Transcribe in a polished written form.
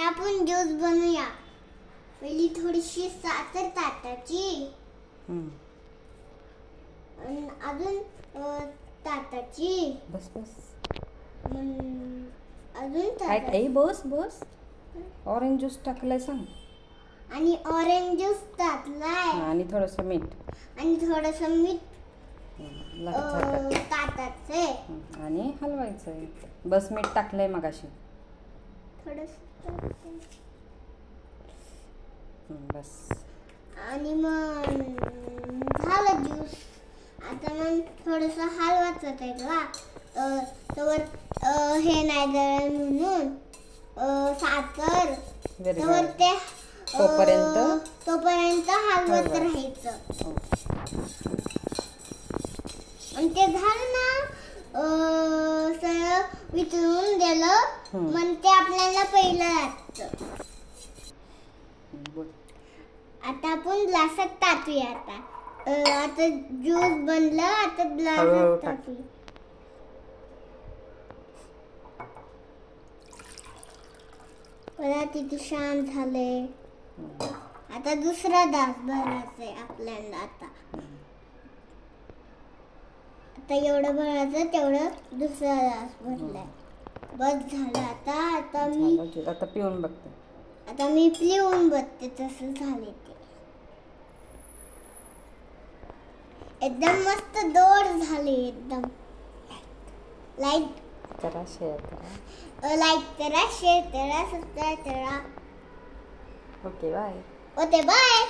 आपण ज्यूस बनवूया. पहिली थोडीशी साखर टाकायची, अजून टाकायची. बस बस. अजून काय बस बस. ऑरेंज ज्यूस टाकलाय सांग. आणि ऑरेंज ज्यूस टाकलाय. आणि थोडंसं मीठ. टाकायचंय आणि हलवायचंय. बस मीठ टाकलंय मगाशी. बस. आणि मग झालं ज्यूस. आता मग थोडस हलवायचं त्याला. तोवर हे नाही जळलं म्हणून साखर. तोवर ते तोपर्यंत हलवत राहायचं. आणि ते झालं ना सरळ वितळून गेलं मग ते आपल्याला पहिलं लागतं. आता आपण ग्लासात टाकूया. आता ज्यूस बनलं. आता ग्लासात टाकूया. बघा किती छान झाले. आता दुसरा ग्लास भरायचा आहे आपल्याला. आता एवढं भरायचं तेवढं दुसरा ग्लास भरलाय. बस झालं. आता पिऊन बघते. आता मी पिऊन बघते तसं झाले ते. एकदम मस्त गोड झाले. एकदम. लाईक करा, शेअर करा. लाईक करा, शेअर करा, सबस्क्राईब करा. Okay bye. Okay bye.